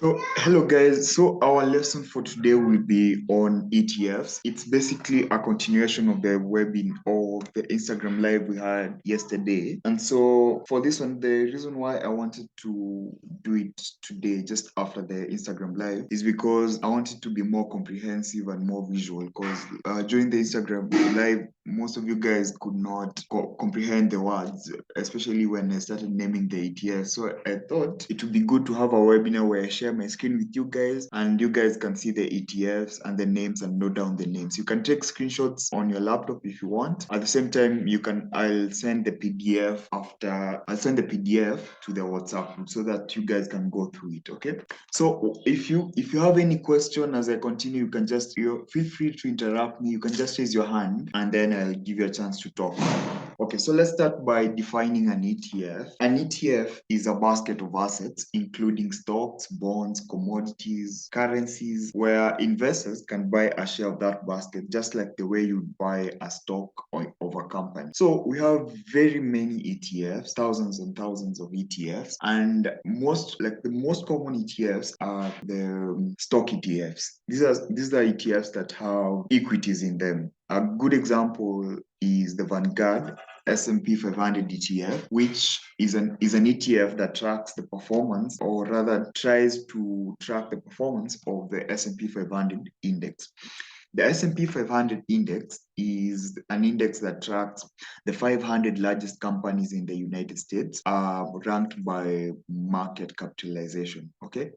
So, hello guys. So, our lesson for today will be on ETFs. It's basically a continuation of the webinar or the Instagram live we had yesterday. And so, for this one, the reason why I wanted to do it today, just after the Instagram live, is because I wanted to be more comprehensive and more visual. Because during the Instagram live, most of you guys could not comprehend the words, especially when I started naming the ETFs. So I thought it would be good to have a webinar where I share my screen with you guys and you guys can see the ETFs and the names and note down the names. You can take screenshots on your laptop if you want. At the same time, I'll send the PDF to the WhatsApp group so that you guys can go through it. Okay. So if you have any question as I continue, you can just feel free to interrupt me. You can just raise your hand and then I'll give you a chance to talk. Okay, so let's start by defining an ETF. An ETF is a basket of assets, including stocks, bonds, commodities, currencies, where investors can buy a share of that basket, just like the way you buy a stock of a company. So we have very many ETFs, thousands and thousands of ETFs, and the most common ETFs are the stock ETFs. These are ETFs that have equities in them. A good example is the Vanguard S&P 500 ETF, which is an ETF that tracks the performance, or rather tries to track the performance of the S&P 500 index. The S&P 500 index is an index that tracks the 500 largest companies in the United States, ranked by market capitalization. Okay,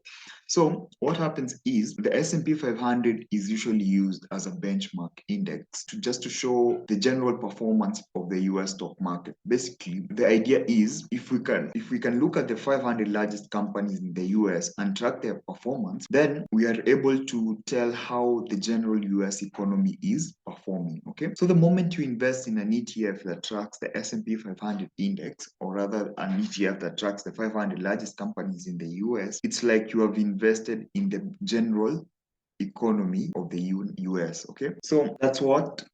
so what happens is the S&P 500 is usually used as a benchmark index to show the general performance of the US stock market. Basically, the idea is if we can look at the 500 largest companies in the US and track their performance, then we are able to tell how the general US economy is performing. Okay, so the moment you invest in an ETF that tracks the S&P 500 index, or rather an ETF that tracks the 500 largest companies in the US, it's like you have invested in the general economy of the US. Okay, so that's what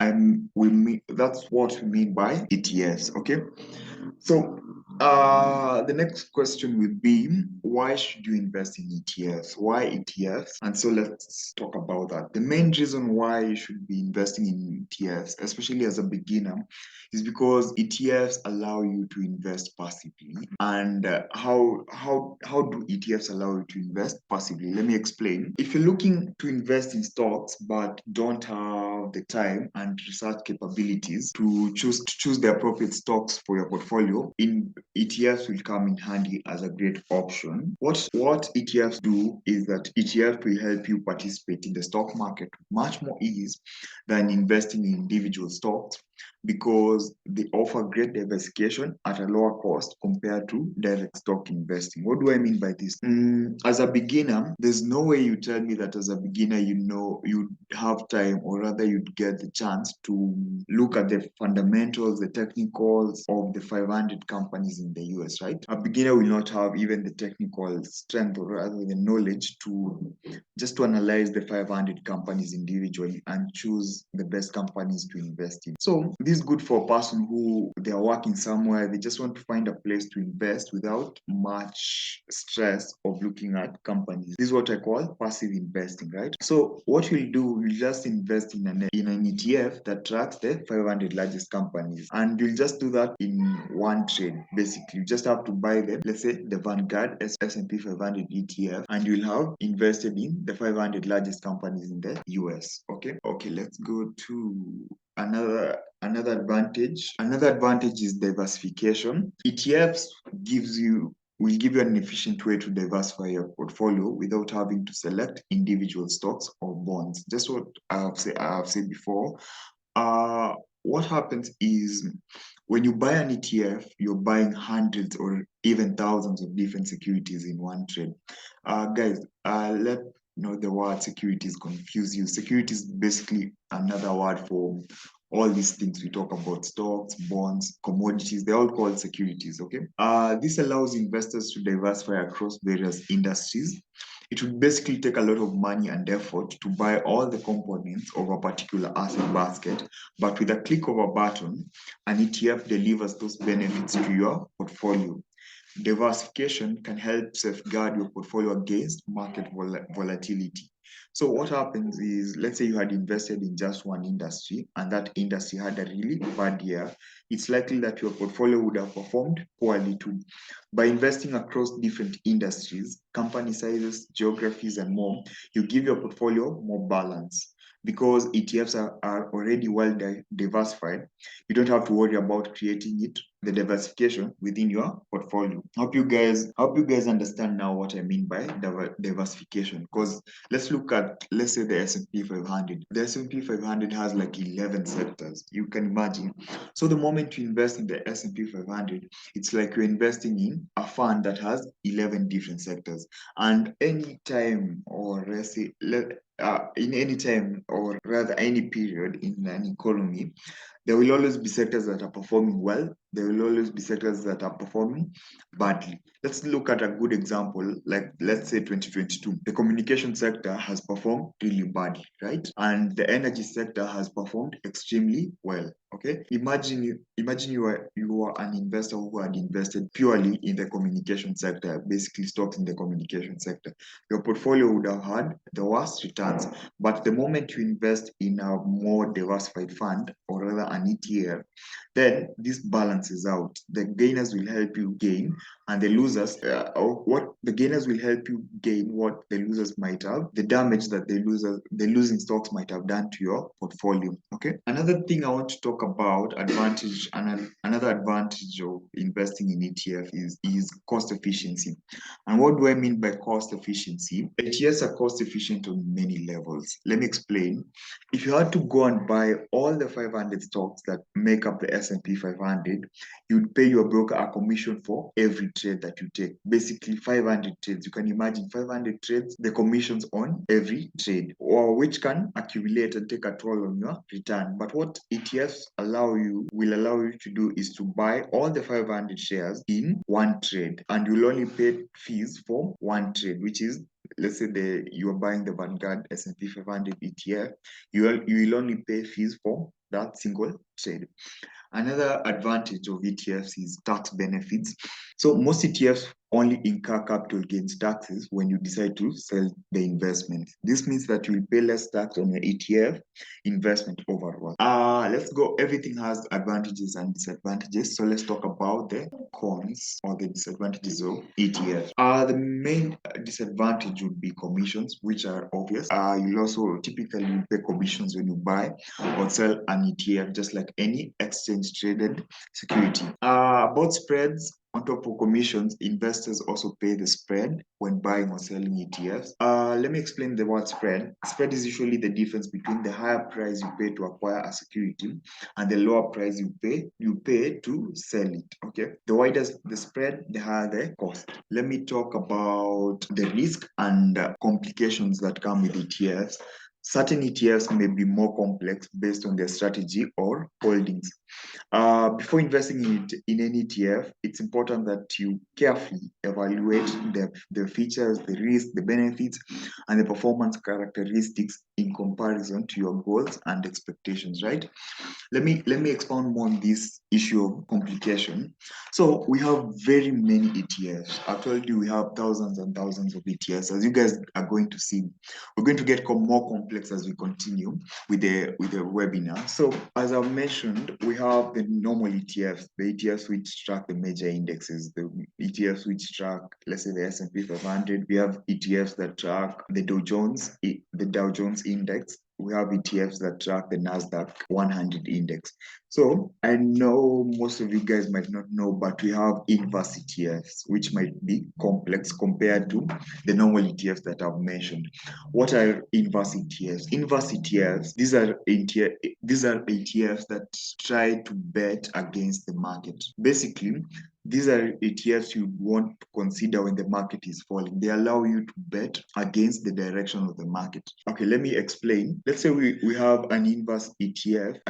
we mean by ETFs. Okay, so the next question would be, why should you invest in ETFs? Why ETFs? And so let's talk about that. The main reason why you should be investing in ETFs, especially as a beginner, is because ETFs allow you to invest passively. And how do ETFs allow you to invest passively? Let me explain. If you're looking to invest in stocks but don't have the time and research capabilities to choose the appropriate stocks for your portfolio, ETFs will come in handy as a great option. What ETFs do is that ETFs will help you participate in the stock market much more ease than investing in individual stocks, because they offer great diversification at a lower cost compared to direct stock investing. What do I mean by this? As a beginner, there's no way you tell me that as a beginner, you'd have time, or rather you'd get the chance to look at the fundamentals, the technicals of the 500 companies in the US, right? A beginner will not have even the technical strength, or rather the knowledge to analyze the 500 companies individually and choose the best companies to invest in. So this is good for a person who they are working somewhere, they just want to find a place to invest without much stress of looking at companies. This is what I call passive investing, right? So what we'll do, we'll just invest in an ETF that tracks the 500 largest companies, and you'll just do that in one trade. Basically, you just have to buy them, let's say the Vanguard S&P 500 ETF, and you'll have invested in the 500 largest companies in the US. Okay, let's go to another advantage. Another advantage is diversification. ETFs will give you an efficient way to diversify your portfolio without having to select individual stocks or bonds. Just what I have said before. What happens is, when you buy an ETF, you're buying hundreds or even thousands of different securities in one trade. Guys, let know the word securities confuse you. Securities is basically another word for all these things we talk about: stocks, bonds, commodities. They're all called securities. Okay. This allows investors to diversify across various industries. It would basically take a lot of money and effort to buy all the components of a particular asset basket, but with a click of a button, an ETF delivers those benefits to your portfolio. Diversification can help safeguard your portfolio against market volatility. So what happens is, let's say you had invested in just one industry and that industry had a really bad year, it's likely that your portfolio would have performed poorly too. By investing across different industries, company sizes, geographies, and more, you give your portfolio more balance. Because ETFs are already well diversified, you don't have to worry about creating the diversification within your portfolio. Hope you guys understand now what I mean by diversification. Because let's say the S&P 500. The S&P 500 has like 11 sectors. You can imagine. So the moment you invest in the S&P 500, it's like you're investing in a fund that has 11 different sectors. And any time, or let's say, in any time, or rather any period in an economy, there will always be sectors that are performing well. There will always be sectors that are performing badly. Let's look at a good example, like let's say 2022. The communication sector has performed really badly, right? And the energy sector has performed extremely well. Okay, imagine you are an investor who had invested purely in the communication sector, basically stocks in the communication sector. Your portfolio would have had the worst returns. But the moment you invest in a more diversified fund, or rather an ETF, then this balances out. The gainers will help you gain, and the losers, the gainers will help you gain what the losers might have, the damage that the losing stocks might have done to your portfolio. Okay. Another thing I want to talk about, another advantage of investing in ETF is cost efficiency. And what do I mean by cost efficiency? ETFs are cost efficient on many levels. Let me explain. If you had to go and buy all the 500 stocks that make up the S&P 500, you'd pay your broker a commission for every trade that you take. Basically, 500 trades. You can imagine 500 trades, the commissions on every trade, or which can accumulate and take a toll on your return. But what ETFs will allow you to do is to buy all the 500 shares in one trade, and you'll only pay fees for one trade, which is, let's say you're buying the Vanguard S&P 500 ETF, you will only pay fees for that single trade. Another advantage of ETFs is tax benefits. So most ETFs only incur capital gains taxes when you decide to sell the investment. This means that you will pay less tax on your ETF investment overall. Let's go. Everything has advantages and disadvantages. So let's talk about the cons or the disadvantages of ETFs. The main disadvantage would be commissions, which are obvious. You'll also typically pay commissions when you buy or sell an ETF, just like any exchange traded security. About spreads, on top of commissions, investors also pay the spread when buying or selling ETFs. Let me explain the word spread. Spread is usually the difference between the higher price you pay to acquire a security and the lower price you pay to sell it. Okay. The wider the spread, the higher the cost. Let me talk about the risk and complications that come with ETFs. Certain ETFs may be more complex based on their strategy or holdings. Before investing in an ETF, it's important that you carefully evaluate the features, the risks, the benefits, and the performance characteristics in comparison to your goals and expectations, right? Let me expound more on this issue of complication. So we have very many ETFs. I told you we have thousands and thousands of ETFs. As you guys are going to see, we're going to get more complex as we continue with the webinar. So as I've mentioned, we have the normal ETFs, the ETFs which track the major indexes, the ETFs which track, let's say, the S&P 500. We have ETFs that track the Dow Jones index. We have ETFs that track the NASDAQ 100 index. So I know most of you guys might not know, but we have inverse ETFs, which might be complex compared to the normal ETFs that I've mentioned. What are inverse ETFs? Inverse ETFs, these are ETFs that try to bet against the market. Basically, these are ETFs you want to consider when the market is falling. They allow you to bet against the direction of the market. Okay, let me explain. Let's say we have an inverse ETF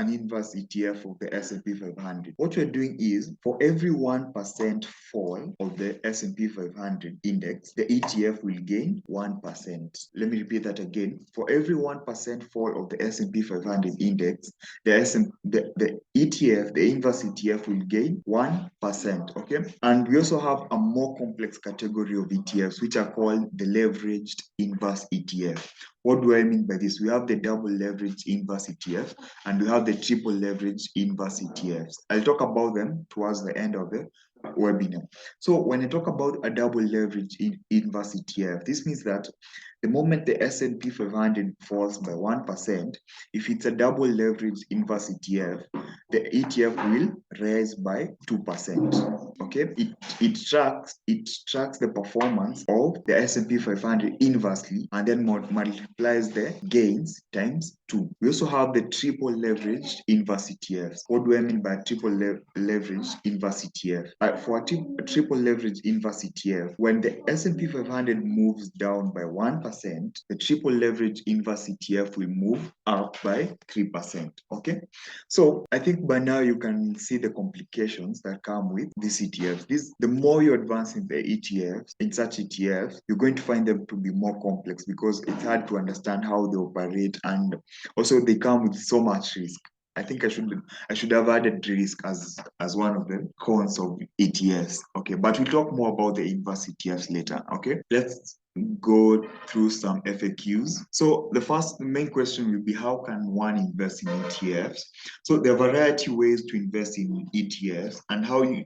of the S&P 500. What we're doing is, for every 1% fall of the S&P 500 index, the ETF will gain 1%. Let me repeat that again. For every 1% fall of the S&P 500 index, the ETF, the inverse ETF, will gain 1%. Okay, and we also have a more complex category of ETFs, which are called the leveraged inverse ETF. What do I mean by this? We have the double leveraged inverse ETF and we have the triple leveraged inverse ETFs. I'll talk about them towards the end of the webinar. So when I talk about a double leveraged inverse ETF, this means that the moment the S&P 500 falls by 1%, if it's a double leveraged inverse ETF, the ETF will rise by 2%. Okay, it tracks the performance of the S&P 500 inversely and then multiplies the gains times 2. We also have the triple leveraged inverse ETFs. What do I mean by triple leveraged inverse ETF? For a triple leveraged inverse ETF, when the S&P 500 moves down by 1%, the triple leveraged inverse ETF will move up by 3%. Okay, so I think by now you can see the complications that come with these ETFs. The more you advance in the ETFs, in such ETFs, you're going to find them to be more complex because it's hard to understand how they operate, and also they come with so much risk. I think I should have added risk as one of the cons of ETFs. Okay, but we'll talk more about the inverse ETFs later. Okay, let's go through some FAQs. So the main question will be, how can one invest in ETFs? So there are a variety of ways to invest in ETFs, and how you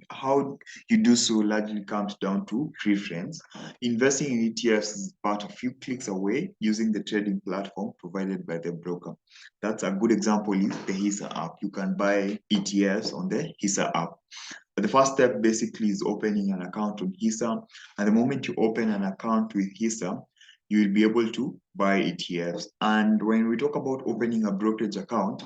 do so largely comes down to preference. Investing in ETFs is about a few clicks away using the trading platform provided by the broker. That's a good example is the HISA app. You can buy ETFs on the HISA app. But the first step basically is opening an account on HISA. And the moment you open an account with HISA, you will be able to buy ETFs. And when we talk about opening a brokerage account,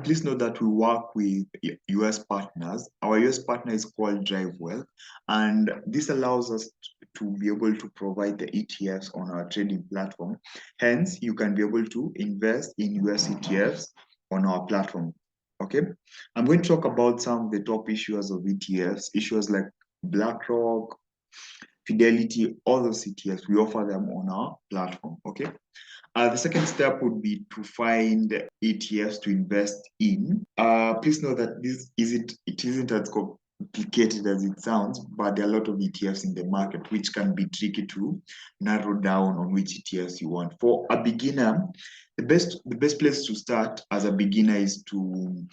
please note that we work with US partners. Our US partner is called DriveWealth, and this allows us to be able to provide the ETFs on our trading platform. Hence, you can be able to invest in US ETFs on our platform. Okay, I'm going to talk about some of the top issuers of ETFs, issuers like BlackRock, Fidelity, all those ETFs. We offer them on our platform. Okay. The second step would be to find ETFs to invest in. Please know that it isn't as complicated as it sounds, but there are a lot of ETFs in the market, which can be tricky to narrow down on which ETFs you want. For a beginner, the best place to start as a beginner is to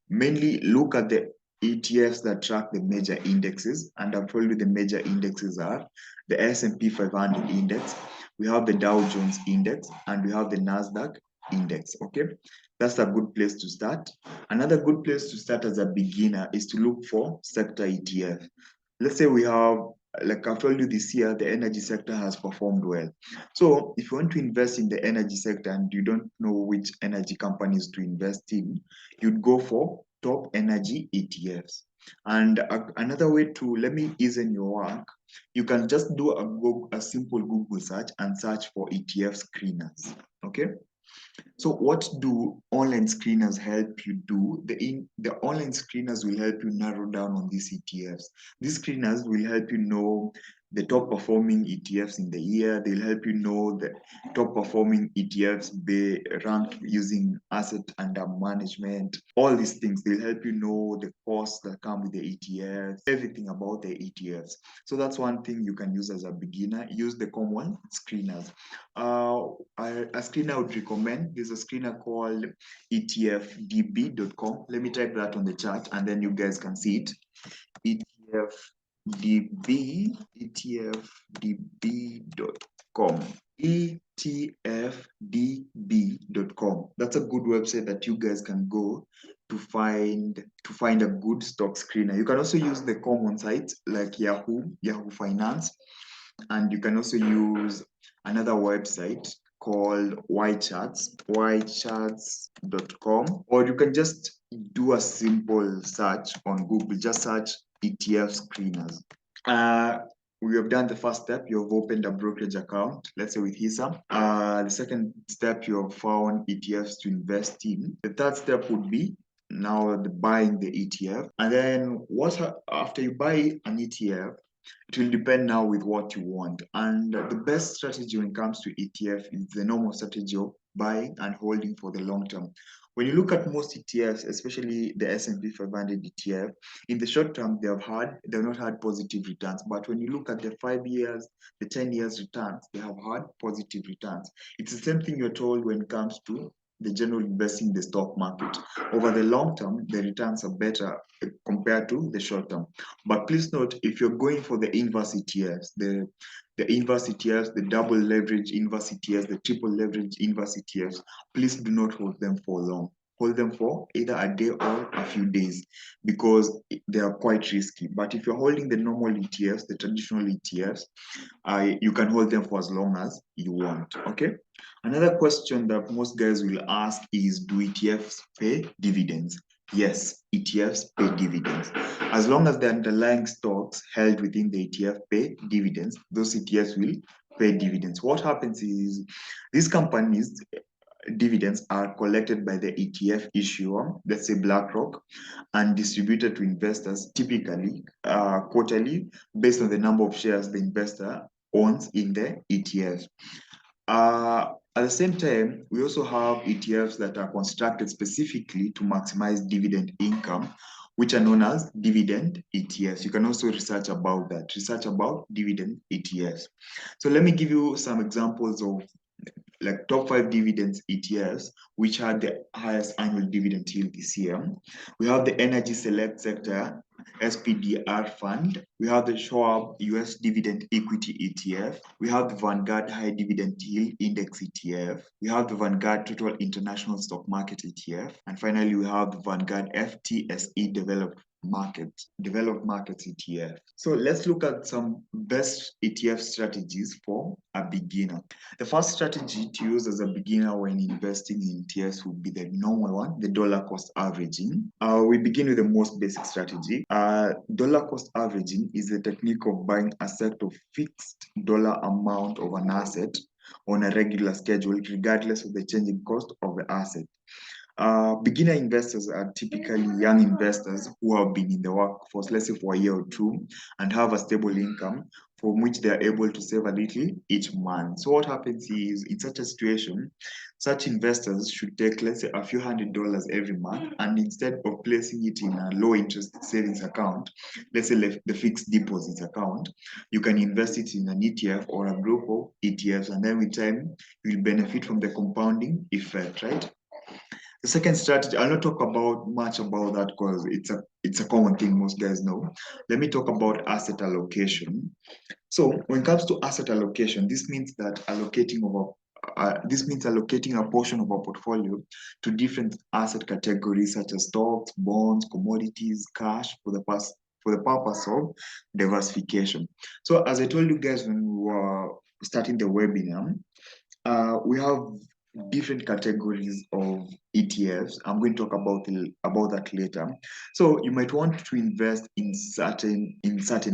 mainly look at the ETFs that track the major indexes, and I've told you the major indexes are the S&P 500 index, we have the Dow Jones index, and we have the NASDAQ index. Okay, that's a good place to start. Another good place to start as a beginner is to look for sector ETF. Let's say we have, like I've told you this year, the energy sector has performed well. So if you want to invest in the energy sector and you don't know which energy companies to invest in, you'd go for top energy ETFs. And another way to, let me ease in your work, you can just do a simple Google search and search for ETF screeners. Okay. So what do online screeners help you do? The online screeners will help you narrow down on these ETFs. These screeners will help you know the top performing ETFs in the year. They'll help you know the top performing ETFs ranked using asset under management. All these things, they'll help you know the costs that come with the ETFs, everything about the ETFs. So that's one thing you can use as a beginner. Use the common screeners. A screener I would recommend, there's a screener called etfdb.com. Let me type that on the chat and then you guys can see it. etfdb.com. etfdb.com. That's a good website that you guys can go to find a good stock screener. You can also use the common sites like Yahoo Finance, and you can also use another website called ycharts.com, or you can just do a simple search on Google. Just search ETF screeners. We have done the first step. You have opened a brokerage account, let's say with HISA. The second step, you have found ETFs to invest in. The third step would be now buying the ETF. And then after you buy an ETF, It will depend now with what you want. And the best strategy when it comes to ETF is the normal strategy of buying and holding for the long term. When you look at most ETFs, especially the S&P 500 ETF, in the short term they've not had positive returns. But when you look at the 5 years, the 10 years returns, they have had positive returns. It's the same thing you're told when it comes to the general investing in the stock market. Over the long term, the returns are better compared to the short term. But please note, if you're going for the inverse ETFs, the inverse ETFs, the double leverage inverse ETFs, the triple leverage inverse ETFs, please do not hold them for long. Hold them for either a day or a few days because they are quite risky. But if you're holding the normal ETFs, the traditional ETFs, you can hold them for as long as you want. Okay. Another question that most guys will ask is, do ETFs pay dividends? Yes, ETFs pay dividends. As long as the underlying stocks held within the ETF pay dividends, those ETFs will pay dividends. What happens is these companies, dividends are collected by the ETF issuer, let's say BlackRock, and distributed to investors typically quarterly based on the number of shares the investor owns in the ETF. At the same time, we also have ETFs that are constructed specifically to maximize dividend income, which are known as dividend ETFs. You can also research about that, research about dividend ETFs. So let me give you some examples of like top 5 dividends ETFs, which had the highest annual dividend yield this year. We have the Energy Select Sector SPDR Fund. We have the Schwab US Dividend Equity ETF. We have the Vanguard High Dividend Yield Index ETF. We have the Vanguard Total International Stock Market ETF. And finally, we have the Vanguard FTSE Developed Markets ETF. So let's look at some best ETF strategies for a beginner. The first strategy to use as a beginner when investing in ETFs would be the normal one, the dollar cost averaging. We begin with the most basic strategy. Dollar cost averaging is the technique of buying a set of fixed dollar amount of an asset on a regular schedule, regardless of the changing cost of the asset. Beginner investors are typically young investors who have been in the workforce, let's say for a year or two, and have a stable income from which they are able to save a little each month. So what happens is, in such a situation, such investors should take, let's say, a few $100s every month, and instead of placing it in a low interest savings account, let's say the fixed deposits account, you can invest it in an ETF or a group of ETFs, and then with time, you'll benefit from the compounding effect, right? The second strategy, I'll not talk much about that because it's a common thing most guys know. Let me talk about asset allocation. So when it comes to asset allocation, this means allocating a portion of our portfolio to different asset categories such as stocks, bonds, commodities, cash for the purpose of diversification. So as I told you guys when we were starting the webinar, we have different categories of ETFs. I'm going to talk about that later. So you might want to invest in certain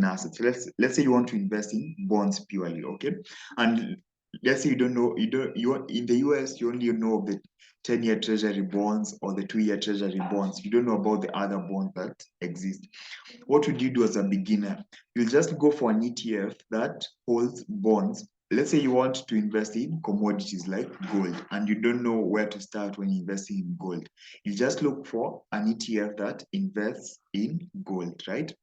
assets. Let's say you want to invest in bonds purely, okay? And let's say you in the US you only know of the 10-year treasury bonds or the 2-year treasury bonds. You don't know about the other bonds that exist. What would you do as a beginner? You'll just go for an ETF that holds bonds. Let's say you want to invest in commodities like gold, and you don't know where to start when investing in gold. You just look for an ETF that invests in gold, right?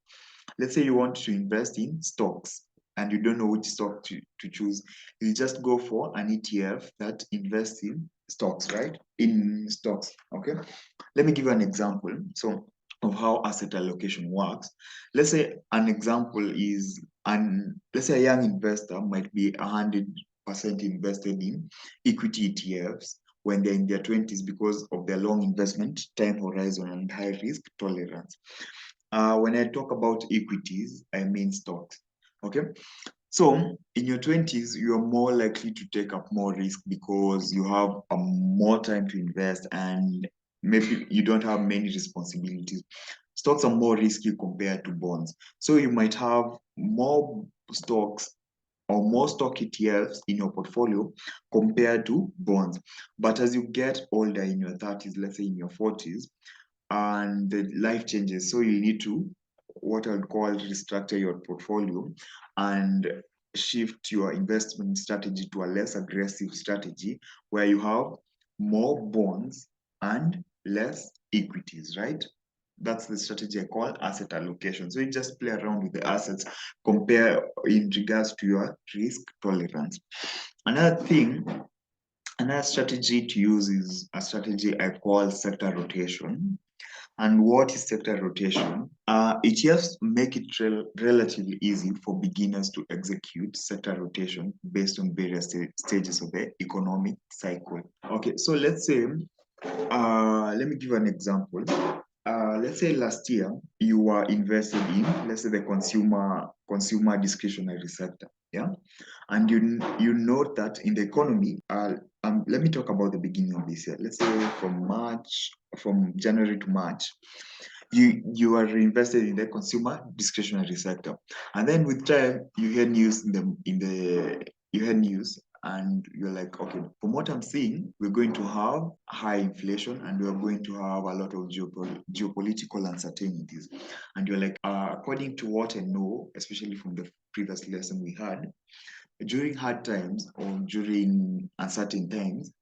Let's say you want to invest in stocks, and you don't know which stock to choose. You just go for an ETF that invests in stocks, right? In stocks, okay? Let me give you an example. So of how asset allocation works. Let's say an example is, let's say a young investor might be 100% invested in equity ETFs when they're in their 20s because of their long investment time horizon and high risk tolerance. When I talk about equities, I mean stocks, okay? So in your 20s, you're more likely to take up more risk because you have more time to invest and maybe you don't have many responsibilities. Stocks are more risky compared to bonds. So you might have more stocks or more stock ETFs in your portfolio compared to bonds. But as you get older in your 30s, let's say in your 40s, and the life changes, so you need to what I would call restructure your portfolio and shift your investment strategy to a less aggressive strategy where you have more bonds and less equities, right? That's the strategy I call asset allocation. So you just play around with the assets, compare in regards to your risk tolerance. Another thing, another strategy to use is a strategy I call sector rotation. And what is sector rotation? ETFs make it relatively easy for beginners to execute sector rotation based on various stages of the economic cycle. Okay, so let's say, let me give an example. Let's say last year you were invested in, let's say, the consumer discretionary sector, yeah, and you note that in the economy, let me talk about the beginning of this year. Let's say from January to March, you are reinvested in the consumer discretionary sector, and then with time you hear news you hear news and you're like, okay, from what I'm seeing, we're going to have high inflation and we're going to have a lot of geopolitical uncertainties. And you're like, according to what I know, especially from the previous lesson we had, during hard times or during uncertain times,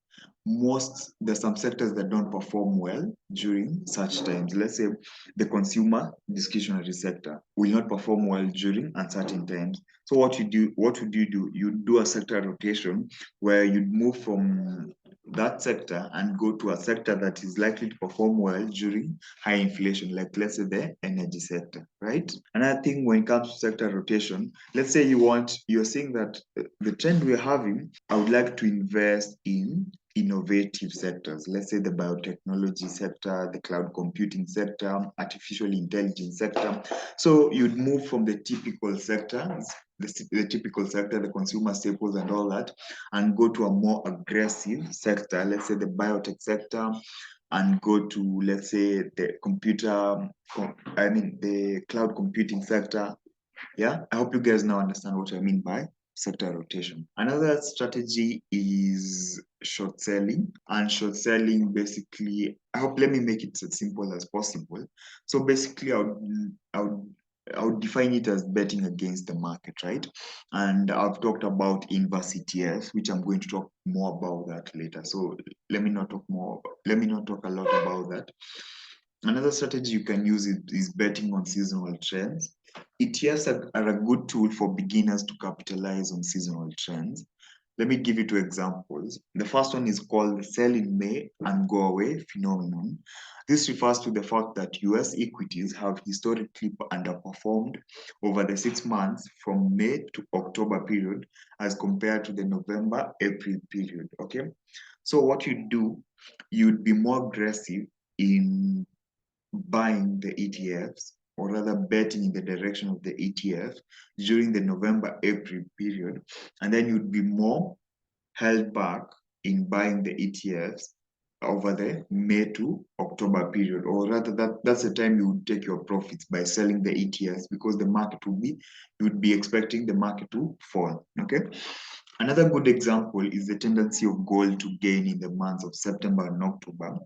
there's some sectors that don't perform well during such times. Let's say the consumer discretionary sector will not perform well during uncertain times. So what would you do? You do a sector rotation where you'd move from that sector and go to a sector that is likely to perform well during high inflation, like let's say the energy sector, right? Another thing when it comes to sector rotation, let's say you're saying that the trend we're having, I would like to invest in innovative sectors, let's say the biotechnology sector, the cloud computing sector, artificial intelligence sector. So you'd move from the typical sectors, the typical sector, the consumer staples and all that, and go to a more aggressive sector, let's say the biotech sector, and go to, let's say, the cloud computing sector. Yeah, I hope you guys now understand what I mean by sector rotation. Another strategy is short selling. And short selling basically, let me make it as simple as possible. So basically, I would define it as betting against the market, right? And I've talked about inverse ETFs, which I'm going to talk more about that later. So let me not talk a lot about that. Another strategy you can use is betting on seasonal trends. ETFs are a good tool for beginners to capitalize on seasonal trends. Let me give you two examples. The first one is called the sell in May and go away phenomenon. This refers to the fact that US equities have historically underperformed over the 6 months from May to October period as compared to the November-April period. Okay, so what you do, you'd be more aggressive in buying the ETFs, or rather betting in the direction of the ETF during the November-April period, and then you'd be more held back in buying the ETFs over the May to October period, or rather that's the time you would take your profits by selling the ETFs, because you would be expecting the market to fall. Okay. Another good example is the tendency of gold to gain in the months of September and October,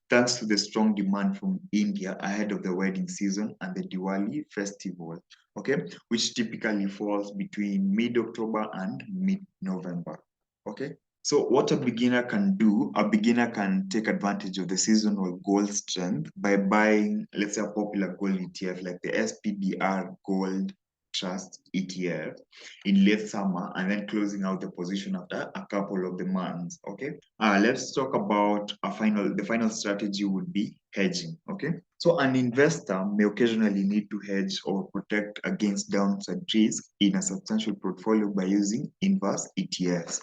thanks to the strong demand from India ahead of the wedding season and the Diwali festival, okay, which typically falls between mid-October and mid-November, okay? So what a beginner can do, a beginner can take advantage of the seasonal gold strength by buying, let's say, a popular gold ETF like the SPDR Gold Trust ETF in late summer and then closing out the position after a couple of the months. Okay. Let's talk about the final strategy would be hedging. Okay. So an investor may occasionally need to hedge or protect against downside risk in a substantial portfolio by using inverse ETFs.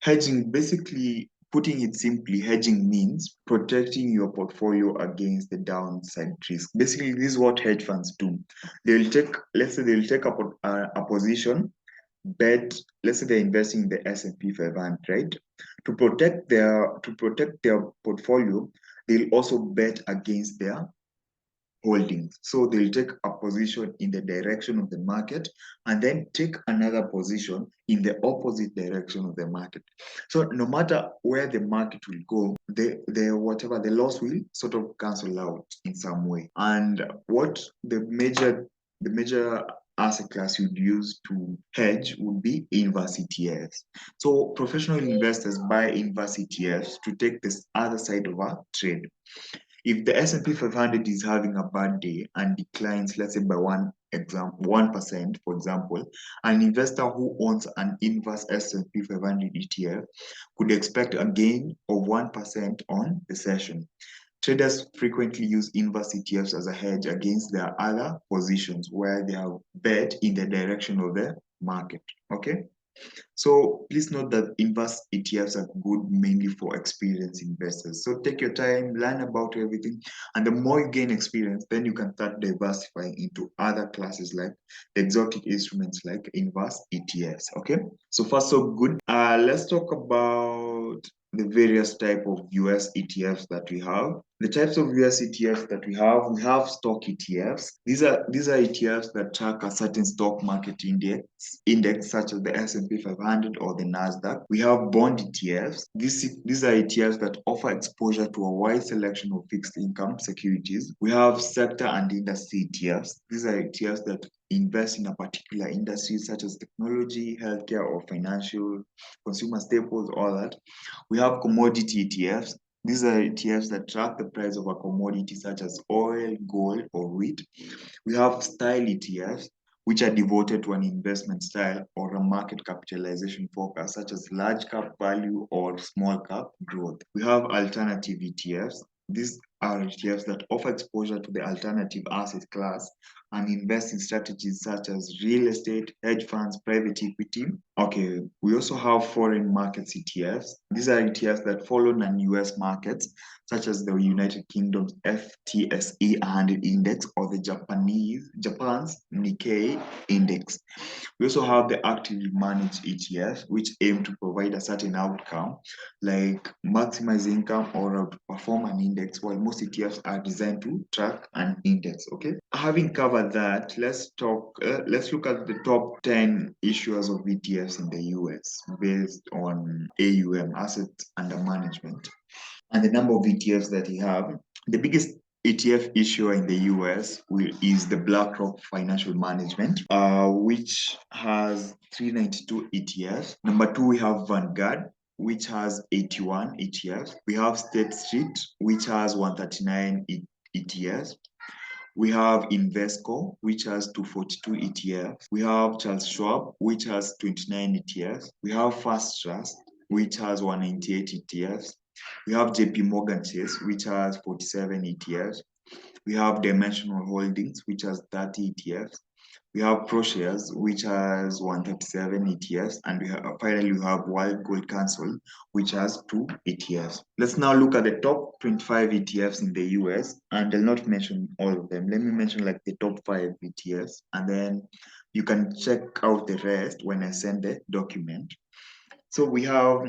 Hedging, basically, putting it simply, hedging means protecting your portfolio against the downside risk. Basically, this is what hedge funds do. Let's say they'll take a position, bet, let's say they're investing in the S&P 500, right? To protect their portfolio, they'll also bet against their holdings. So they'll take a position in the direction of the market and then take another position in the opposite direction of the market. So no matter where the market will go, the loss will sort of cancel out in some way. And what the major the major asset class you'd use to hedge would be inverse ETFs. So professional investors buy inverse ETFs to take this other side of a trade. If the S&P 500 is having a bad day and declines, let's say by 1%, for example, an investor who owns an inverse S&P 500 ETF could expect a gain of 1% on the session. Traders frequently use inverse ETFs as a hedge against their other positions where they have bet in the direction of the market. Okay. So please note that inverse ETFs are good mainly for experienced investors. So take your time, learn about everything, and the more you gain experience, then you can start diversifying into other classes like exotic instruments like inverse ETFs. Okay. So far so good. Let's talk about the various type of US ETFs that we have. The types of US ETFs that we have stock ETFs. These are ETFs that track a certain stock market index such as the S&P 500 or the Nasdaq. We have bond ETFs. These are ETFs that offer exposure to a wide selection of fixed income securities. We have sector and industry ETFs. These are ETFs that invest in a particular industry such as technology, healthcare, or financial, consumer staples, all that. We have commodity ETFs. These are ETFs that track the price of a commodity such as oil, gold, or wheat. We have style ETFs, which are devoted to an investment style or a market capitalization focus, such as large cap value or small cap growth. We have alternative ETFs. These are ETFs that offer exposure to the alternative asset class and invest in strategies such as real estate, hedge funds, private equity. Okay, we also have foreign markets ETFs. These are ETFs that follow non-US markets, such as the United Kingdom's FTSE 100 index or the Japan's Nikkei index. We also have the actively managed ETFs, which aim to provide a certain outcome, like maximize income or outperform an index, while most ETFs are designed to track an index. Okay. Having covered that, let's look at the top 10 issuers of ETFs in the US based on AUM, assets under management, and the number of ETFs that you have. The biggest ETF issuer in the US is the BlackRock Financial Management, which has 392 ETFs. Number two, we have Vanguard, which has 81 ETFs. We have State Street, which has 139 ETFs. We have Invesco, which has 242 ETFs. We have Charles Schwab, which has 29 ETFs. We have First Trust, which has 198 ETFs. We have JP Morgan Chase, which has 47 ETFs. We have Dimensional Holdings, which has 30 ETFs. We have ProShares, which has 137 ETFs. And finally, we have World Gold Council, which has 2 ETFs. Let's now look at the top 25 ETFs in the US. And I'll not mention all of them. Let me mention like the top 5 ETFs. And then you can check out the rest when I send the document. So we have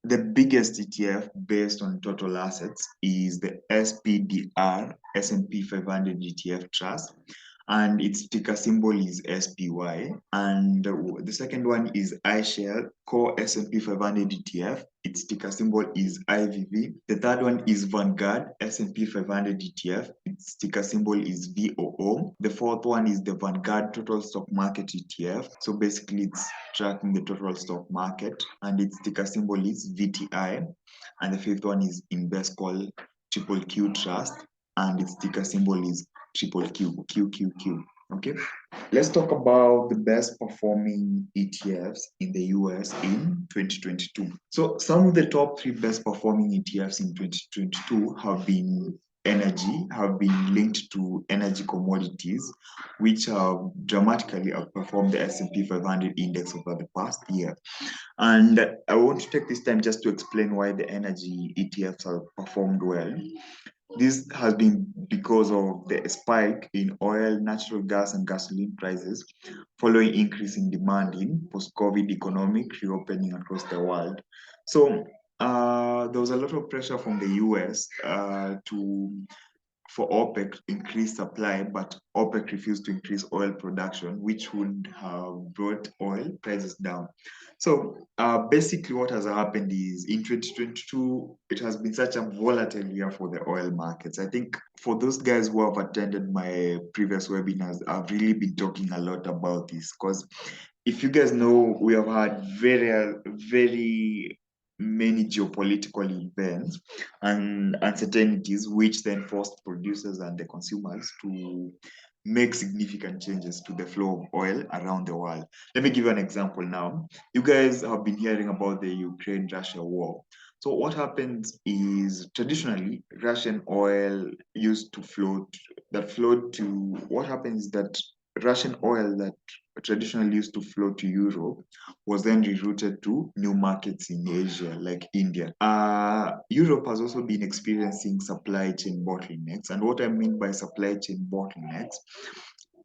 the biggest ETF based on total assets is the SPDR, S&P 500 ETF Trust, and its ticker symbol is SPY. And the second one is iShares Core S&P 500 ETF. Its ticker symbol is IVV. The third one is Vanguard S&P 500 ETF. Its ticker symbol is VOO. The fourth one is the Vanguard Total Stock Market ETF. So basically, it's tracking the total stock market, and its ticker symbol is VTI. And the fifth one is Invesco Triple Q Trust, and its ticker symbol is QQQ. Okay, let's talk about the best performing ETFs in the US in 2022. So some of the top 3 best performing ETFs in 2022 have been linked to energy commodities, which have dramatically outperformed the S&P 500 index over the past year. And I want to take this time just to explain why the energy ETFs have performed well. This has been because of the spike in oil, natural gas, and gasoline prices following increase in demand in post-COVID economic reopening across the world. So there was a lot of pressure from the US to for OPEC increased supply, but OPEC refused to increase oil production, which would have brought oil prices down. So basically what has happened is in 2022, it has been such a volatile year for the oil markets. I think for those guys who have attended my previous webinars, I've really been talking a lot about this because if you guys know, we have had very many geopolitical events and uncertainties, which then forced producers and the consumers to make significant changes to the flow of oil around the world. Let me give you an example now. You guys have been hearing about the Ukraine-Russia war. So what happens is traditionally Russian oil used to float, that flowed to, what happens is that Russian oil that traditionally used to flow to Europe was then rerouted to new markets in Asia, like India. Europe has also been experiencing supply chain bottlenecks. And what I mean by supply chain bottlenecks,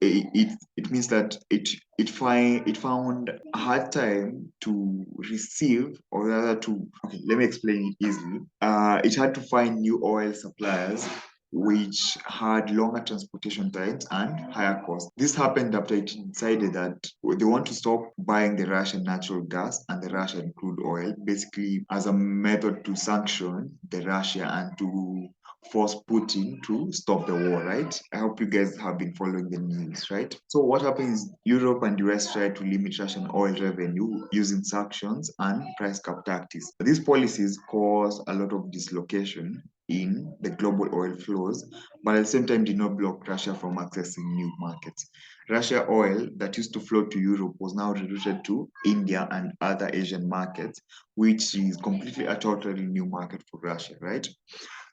it means that it found a hard time to receive, or rather to, okay, let me explain it easily. It had to find new oil suppliers which had longer transportation times and higher costs. This happened after it decided that they want to stop buying the Russian natural gas and the Russian crude oil, basically as a method to sanction the Russia and to force Putin to stop the war, right? I hope you guys have been following the news, right? So what happens, Europe and US try to limit Russian oil revenue using sanctions and price cap tactics. These policies cause a lot of dislocation in the global oil flows, but at the same time did not block Russia from accessing new markets. Russia oil that used to flow to Europe was now rerouted to India and other Asian markets, which is completely a totally new market for Russia, right?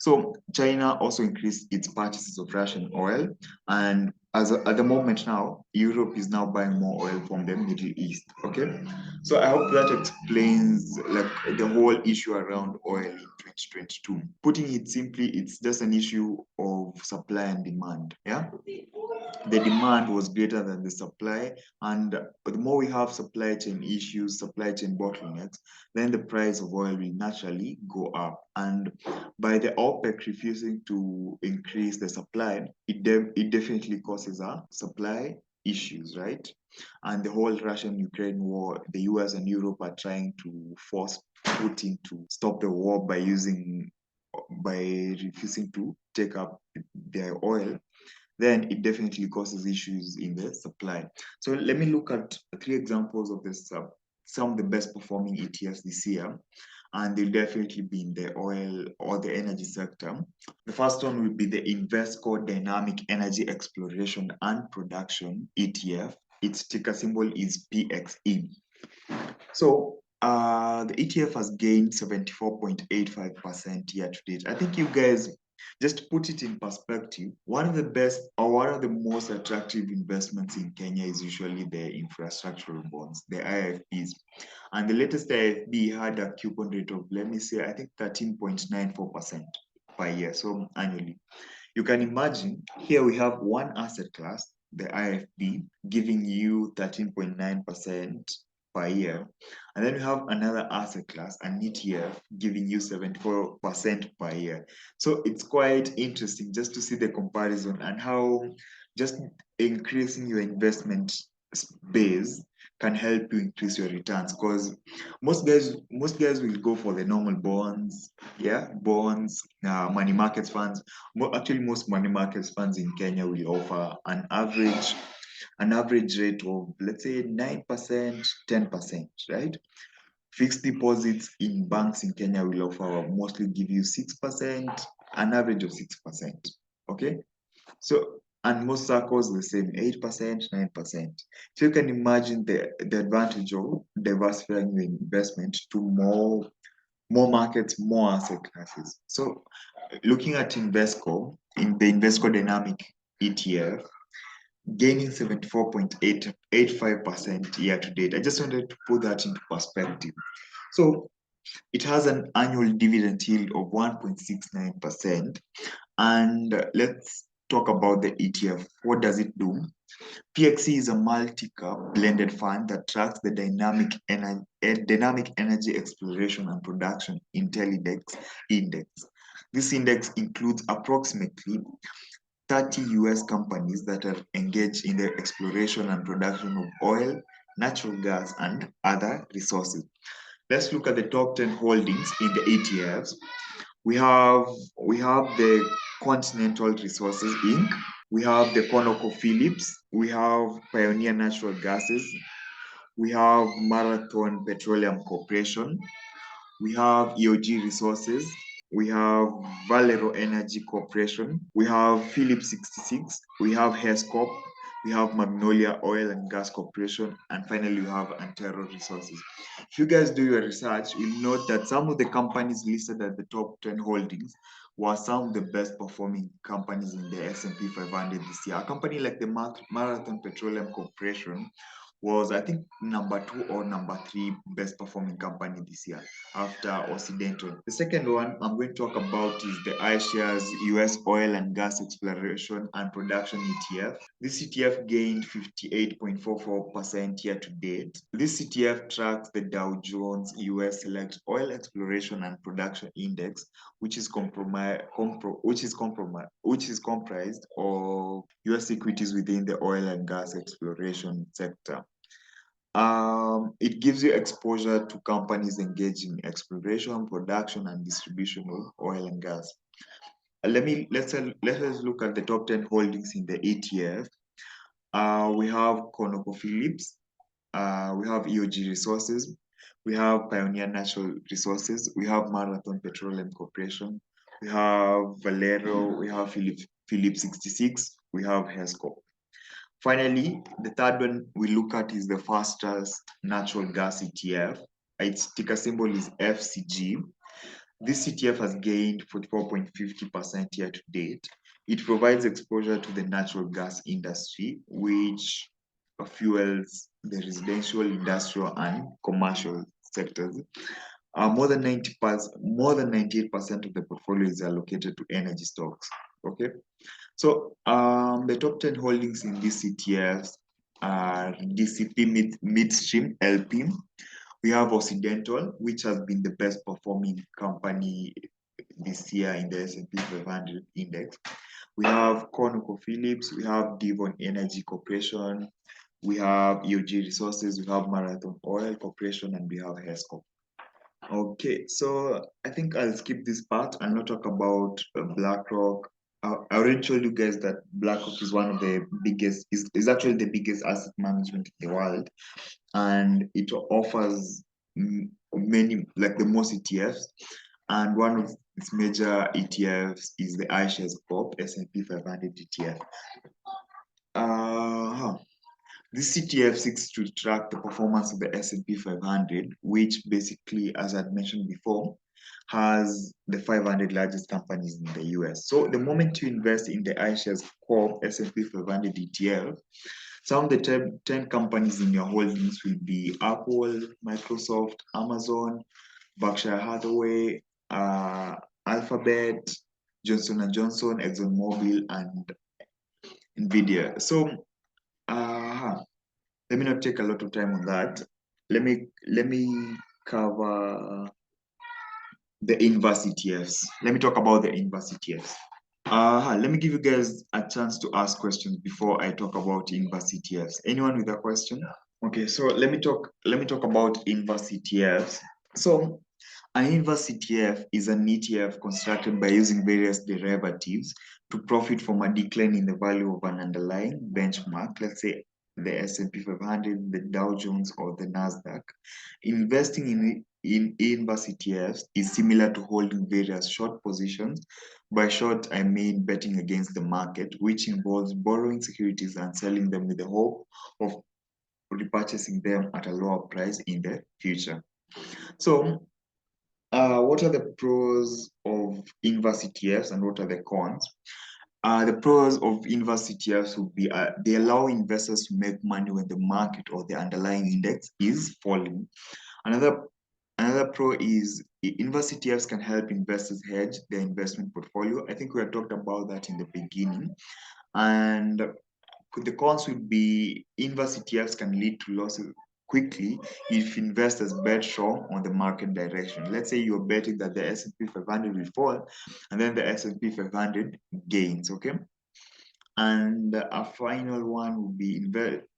So China also increased its purchases of Russian oil, and at the moment now, Europe is now buying more oil from the Middle East. Okay, so I hope that explains like the whole issue around oil in 2022. Putting it simply, it's just an issue of supply and demand. Yeah, the demand was greater than the supply, and the more we have supply chain issues, supply chain bottlenecks, then the price of oil will naturally go up. And by the OPEC refusing to increase the supply, it definitely causes a supply issues, right? And the whole Russian-Ukraine war, the US and Europe are trying to force Putin to stop the war by refusing to take up their oil, then it definitely causes issues in the supply. So let me look at 3 examples of this, some of the best performing ETFs this year, and they'll definitely be in the oil or the energy sector. The first one will be the Invesco Dynamic Energy Exploration and Production ETF. Its ticker symbol is PXE. So the ETF has gained 74.85% year to date. I think you guys, just to put it in perspective, one of the best or one of the most attractive investments in Kenya is usually the infrastructural bonds, the IFBs. And the latest IFB had a coupon rate of, let me say, I think 13.94% per year, so annually. You can imagine here we have one asset class, the IFB, giving you 13.9% per year. And then you have another asset class, an ETF, giving you 74% per year. So it's quite interesting just to see the comparison and how just increasing your investment base can help you increase your returns, because most guys will go for the normal bonds, bonds, money markets funds. Actually, most money markets funds in Kenya will offer an average rate of, let's say, 9%, 10%, right? Fixed deposits in banks in Kenya will offer mostly give you 6%, an average of 6%. Okay, so and most circles the same 8%, 9%. So you can imagine the advantage of diversifying your investment to more markets, more asset classes. So looking at Invesco, in the Invesco Dynamic ETF, gaining 74.85% year to date. I just wanted to put that into perspective. So it has an annual dividend yield of 1.69%. And let's talk about the ETF. What does it do? PXE is a multi-cap blended fund that tracks the dynamic energy exploration and production intelligence index. This index includes approximately 30 US companies that are engaged in the exploration and production of oil, natural gas, and other resources. Let's look at the top 10 holdings in the ETFs. We have the Continental Resources Inc. We have the ConocoPhillips. We have Pioneer Natural Gases. We have Marathon Petroleum Corporation. We have EOG Resources. We have Valero Energy Corporation. We have Phillips 66. We have Hescorp. We have Magnolia Oil and Gas Corporation. And finally, we have Antero Resources. If you guys do your research, you'll note that some of the companies listed at the top 10 holdings were some of the best performing companies in the S&P 500 this year. A company like the Marathon Petroleum Corporation was, I think, number 2 or number 3 best performing company this year after Occidental. The second one I'm going to talk about is the iShares US Oil and Gas Exploration and Production ETF. This ETF gained 58.44% year to date. This ETF tracks the Dow Jones US Select Oil Exploration and Production Index, which is comprised of US equities within the oil and gas exploration sector. It gives you exposure to companies engaged in exploration, production, and distribution of oil and gas. Let's look at the top 10 holdings in the ETF. We have ConocoPhillips, we have EOG Resources, we have Pioneer Natural Resources, we have Marathon Petroleum Corporation, we have Valero, we have Phillips 66, we have Hescorp. Finally, the third one we look at is the fastest natural gas ETF. Its ticker symbol is FCG. This ETF has gained 44.50% year to date. It provides exposure to the natural gas industry, which fuels the residential, industrial, and commercial sectors. More than 98% of the portfolio is allocated to energy stocks. Okay. So the top 10 holdings in these ETFs are DCP Midstream LP. We have Occidental, which has been the best performing company this year in the S&P 500 index. We have ConocoPhillips, we have Devon Energy Corporation, we have EOG Resources, we have Marathon Oil Corporation, and we have Hescorp. Okay, so I think I'll skip this part and not talk about BlackRock. I already told you guys that BlackRock is one of the biggest, is actually the biggest asset management in the world, and it offers many, like the most ETFs, and one of its major ETFs is the iShares Corp S&P 500 ETF. This ETF seeks to track the performance of the S&P 500, which basically, as I mentioned before, has the 500 largest companies in the US. So the moment you invest in the iShares Corp S&P 500 ETF, some of the 10 companies in your holdings will be Apple, Microsoft, Amazon, Berkshire Hathaway, Alphabet, Johnson & Johnson, ExxonMobil, and Nvidia. So let me not take a lot of time on that. Let me cover the inverse ETFs. Let me talk about the inverse ETFs. Let me give you guys a chance to ask questions before I talk about inverse ETFs. Anyone with a question? Okay, so let me talk about inverse ETFs. So an inverse ETF is an ETF constructed by using various derivatives to profit from a decline in the value of an underlying benchmark, let's say the S&P 500, the Dow Jones, or the Nasdaq. Investing in inverse ETFs is similar to holding various short positions. By short, I mean betting against the market, which involves borrowing securities and selling them with the hope of repurchasing them at a lower price in the future. So, what are the pros of inverse ETFs and what are the cons? The pros of inverse ETFs would be they allow investors to make money when the market or the underlying index is falling. Another pro is inverse ETFs can help investors hedge their investment portfolio. I think we had talked about that in the beginning. And the cons would be inverse ETFs can lead to losses, quickly if investors bet strong on the market direction. Let's say you're betting that the S&P 500 will fall, and then the S&P 500 gains, okay? And a final one would be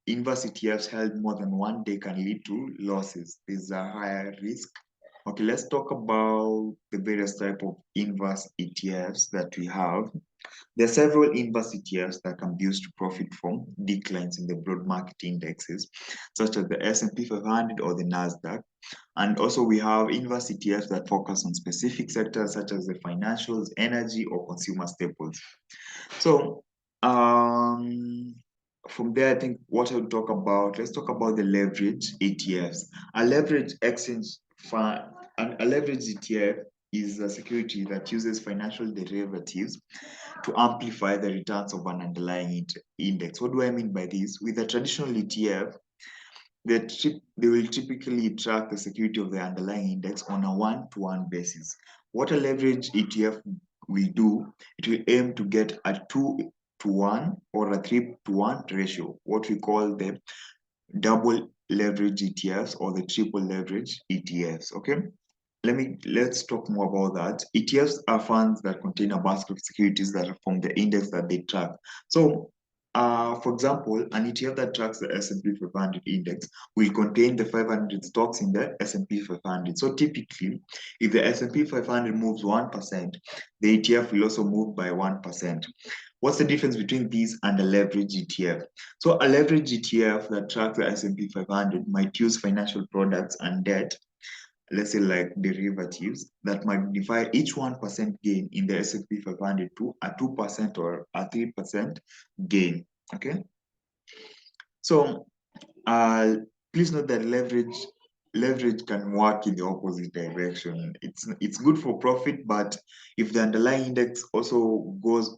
inverse ETFs held more than 1 day can lead to losses. There's a higher risk. Okay, let's talk about the various type of inverse ETFs that we have. There are several inverse ETFs that can be used to profit from declines in the broad market indexes, such as the S&P 500 or the Nasdaq. And also we have inverse ETFs that focus on specific sectors such as the financials, energy, or consumer staples. So from there, I think what I would talk about, let's talk about the leverage ETFs. A leverage exchange fund, a leverage ETF is a security that uses financial derivatives to amplify the returns of an underlying index. What do I mean by this? With a traditional ETF, they will typically track the security of the underlying index on a one-to-one basis. What a leverage ETF will do, it will aim to get a 2-to-1 or a 3-to-1 ratio, what we call the double leverage ETFs or the triple leverage ETFs, okay? Let's talk more about that. ETFs are funds that contain a basket of securities that are from the index that they track. So, for example, an ETF that tracks the S&P 500 index will contain the 500 stocks in the S&P 500. So typically, if the S&P 500 moves 1%, the ETF will also move by 1%. What's the difference between these and a leverage ETF? So a leverage ETF that tracks the S&P 500 might use financial products and debt, let's say like derivatives, that magnify each 1% gain in the S&P 500 to a 2% or a 3% gain, okay? So please note that leverage can work in the opposite direction. It's good for profit, but if the underlying index also goes,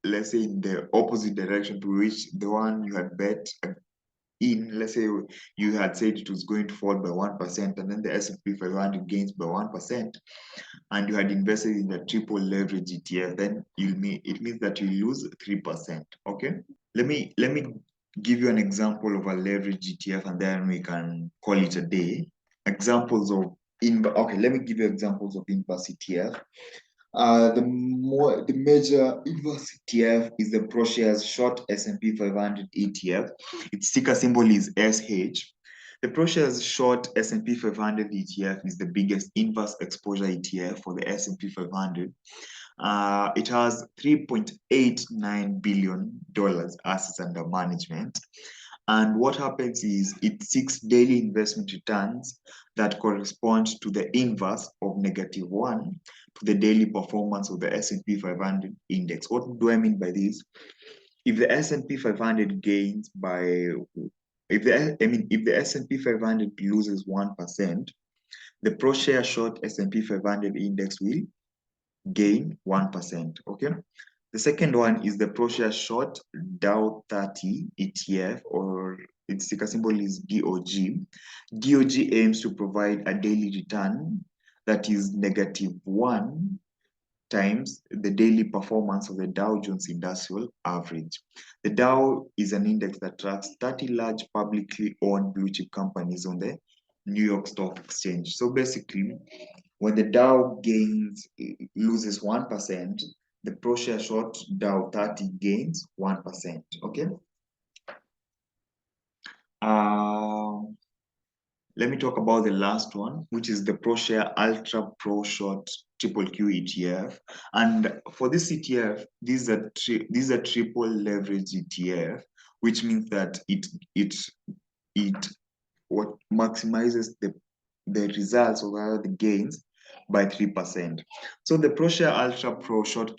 let's say, in the opposite direction to which the one you had bet in, let's say you had said it was going to fall by 1%, and then the S&P 500 gains by 1%, and you had invested in the triple leverage ETF, then it means that you lose 3%. Okay. Let me give you an example of a leverage ETF, and then we can call it a day. Examples of let me give you examples of inverse ETF. The major inverse ETF is the ProShares Short S&P 500 ETF. Its ticker symbol is SH. The ProShares Short S&P 500 ETF is the biggest inverse exposure ETF for the S&P 500. It has $3.89 billion assets under management. And what happens is it seeks daily investment returns that correspond to the inverse of -1 to the daily performance of the S&P 500 index. What do I mean by this? If the S&P 500 gains by, if the S&P 500 loses 1%, the ProShare Short S&P 500 index will gain 1%, okay? The second one is the ProShare Short Dow 30 ETF, or its ticker symbol is DOG. DOG aims to provide a daily return that is -1 times the daily performance of the Dow Jones Industrial Average. The Dow is an index that tracks 30 large publicly owned blue chip companies on the New York Stock Exchange. So basically, when the Dow loses 1%, the ProShare Short Dow 30 gains 1%. Okay. Let me talk about the last one, which is the ProShare Ultra Pro Short Triple Q ETF. And for this ETF, this is a triple leverage ETF, which means that it what maximizes the results or the gains by 3%. So the ProShare Ultra Pro Short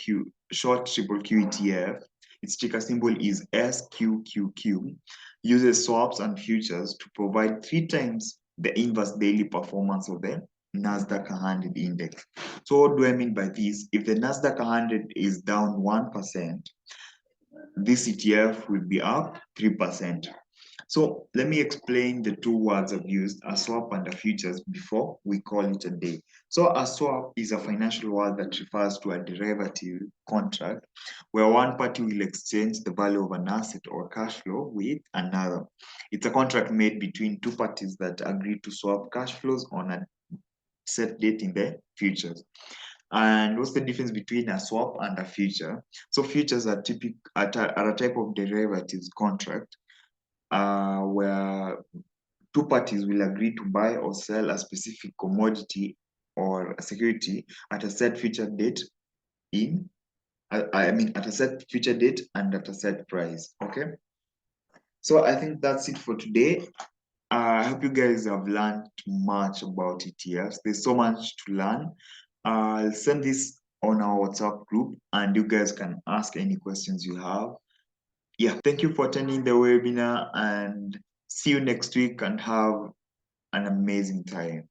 Triple Q ETF, its ticker symbol is SQQQ, uses swaps and futures to provide 3 times the inverse daily performance of the Nasdaq 100 index. So what do I mean by this? If the Nasdaq 100 is down 1%, this ETF will be up 3%. So let me explain the two words I've used, a swap and a futures, before we call it a day. So a swap is a financial word that refers to a derivative contract where one party will exchange the value of an asset or cash flow with another. It's a contract made between two parties that agree to swap cash flows on a set date in the futures. And what's the difference between a swap and a future? So futures are are a type of derivatives contract where two parties will agree to buy or sell a specific commodity or a security at a set future date in at a set future date and at a set price. Okay. So I think that's it for today. I hope you guys have learned much about ETFs. There's so much to learn. I'll send this on our WhatsApp group and you guys can ask any questions you have. Yeah, thank you for attending the webinar and see you next week and have an amazing time.